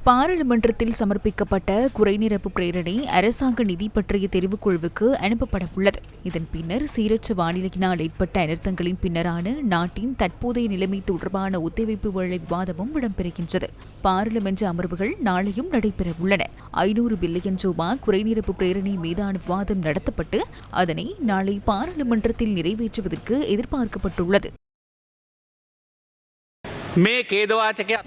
பாராளுமன்றத்தில் சமர்ப்பிக்கப்பட்ட குறைநிரப்பு பிரேரணை அரசாங்க நிதி பற்றிய தெரிவுக்குழுவுக்கு அனுப்பப்பட உள்ளது. இதன் பின்னர் சீரற்ற வானிலையினால் ஏற்பட்ட அனர்த்தங்களின் பின்னரான நாட்டின் தற்போதைய நிலைமை தொடர்பான ஒத்திவைப்பு வேளை விவாதமும் இடம்பெறுகின்றது. பாராளுமன்ற அமர்வுகள் நாளையும் நடைபெறவுள்ளன. 500 பில்லியன் ரூபாய் குறைநிரப்பு பிரேரணை மீதான விவாதம் நடத்தப்பட்டு அதனை நாளை பாராளுமன்றத்தில் நிறைவேற்றுவதற்கு எதிர்பார்க்கப்பட்டுள்ளது.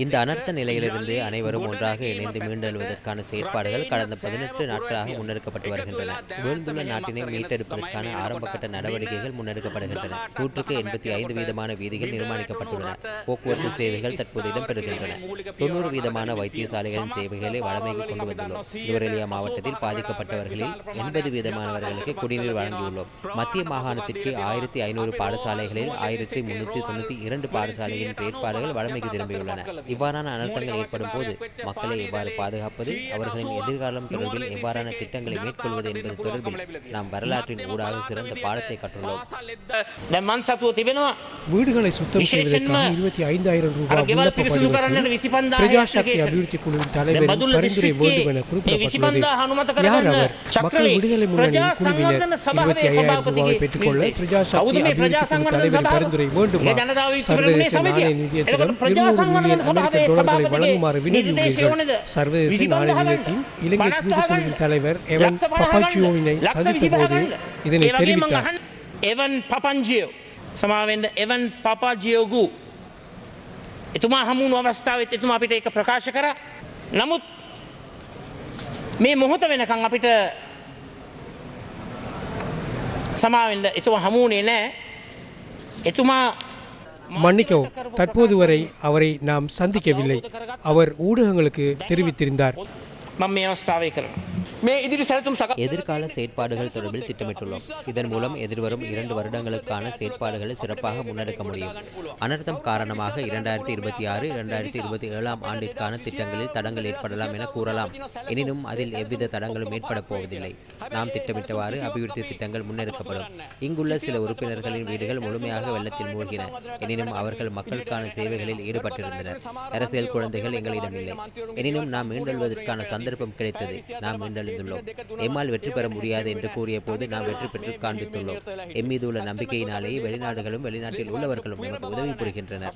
இந்த அனர்த்த நிலையிலிருந்து அனைவரும் ஒன்றாக இணைந்து மீண்டெழுவதற்கான செயற்பாடுகள் கடந்த 18 நாட்களாக முன்னெடுக்கப்பட்டு வருகின்றன. வீழ்ந்துள்ள நாட்டினை மீட்டெடுப்பதற்கான ஆரம்பகட்ட நடவடிக்கைகள் முன்னெடுக்கப்படுகின்றன. 185 வீதமான வீதிகள் நிர்மாணிக்கப்பட்டுள்ளன. போக்குவரத்து சேவைகள் தற்போது இடம்பெறுகின்றன. 90 வீதமான வைத்தியசாலைகளின் சேவைகளை வழமைக்கு கொண்டு வந்துள்ளோம். நுவரெலியா மாவட்டத்தில் பாதிக்கப்பட்டவர்களில் 80 வீதமானவர்களுக்கு குடிநீர் வழங்கியுள்ளோம். மத்திய மாகாணத்திற்கு 1500 பாடசாலைகளில் 1392 பாடசாலைகளின் செயற்பாடுகள் வழமைக்கு திரும்பியுள்ளன. இவ்வாறான அனர்த்தங்கள் ஏற்படும் போது மக்களை எவ்வாறு பாதுகாப்பது, அவர்களின் எதிர்காலம் தொடர்பில் எவ்வாறான திட்டங்களை மேற்கொள்வது என்பது தொடர்பில் நாம் வரலாற்றின் ஊடாக சிறந்த பாடத்தை கற்றுள்ளோம். வீடுகளை சுத்தம் செய்வதற்காக 25,000 ரூபாய் விண்ணப்ப படிவத்தில் பிரஜாசக்தி அபிவிருத்தி குழுவின் தலைவர் பரிந்துரை வேண்டும் என குறிப்பிடப்பட்டுள்ளது. யார் அவர்? மக்கள் விடுதலை முன்னணியின் குழுவினர் 25,000 ரூபாயை பெற்றுக்கொள்ள பிரஜாசக்தி அபிவிருத்தி குழு தலைவர் பரிந்துரை வேண்டுமா? சர்வதேச நாணய நிதியத்திடம் 200 மில்லியன் அமெரிக்க டாலர்களை வழங்குமாறு வினவியுள்ளீர்கள். சர்வதேச நாணய நிதியத்தின் இலங்கை தூதுக்குழுவின் தலைவர் எவன் பபாஜியோவினை சந்தித்த போது இதனை தெரிவித்தார். එවන් පපාජියෝගු එතුමා හමුණු අවස්ථාවත් එතුමා අපිට ඒක ප්‍රකාශ කරා. නමුත් මේ මොහොත වෙනකන් අපිට සමාවෙන්න එතුමා හමුුණේ නැහැ. එතුමා மன்னிக்கவும், தற்போது வரை அவரை நாம் சந்திக்கவில்லை. அவர் ஊடகங்களுக்கு தெரிவித்திருந்தார். எதிர்கால செயற்பாடுகள் தொடர்பில் திட்டமிட்டுள்ளோம். இதன் மூலம் எதிர்வரும் 2 வருடங்களுக்கான செயற்பாடுகளை சிறப்பாக முன்னெடுக்க முடியும். அனர்த்தம் காரணமாக 2026-2027 ஆண்டிற்கான திட்டங்களில் தடங்கள் ஏற்படலாம் என கூறலாம். எனினும் அதில் எவ்வித தடங்களும் ஏற்படப் போவதில்லை. நாம் திட்டமிட்டவாறு அபிவிருத்தி திட்டங்கள் முன்னெடுக்கப்படும். இங்குள்ள சில உறுப்பினர்களின் வீடுகள் முழுமையாக வெள்ளத்தில் மூழ்கின. எனினும் அவர்கள் மக்களுக்கான சேவைகளில் ஈடுபட்டிருந்தனர். அரசியல் குழந்தைகள் எங்களிடம் இல்லை. எனினும் நாம் மீண்டெழுவதற்கான சந்தர்ப்பம் கிடைத்தது. நாம் மீண்டெழுந்துள்ளோம். எம்மால் வெற்றி பெற முடியாது என்று கூறிய போது நாம் வெற்றி பெற்று காண்பித்துள்ளோம். எம் மீது உள்ள நம்பிக்கையினாலேயே வெளிநாடுகளும் வெளிநாட்டில் உள்ளவர்களும் நமக்கு உதவி புரிகின்றனர்.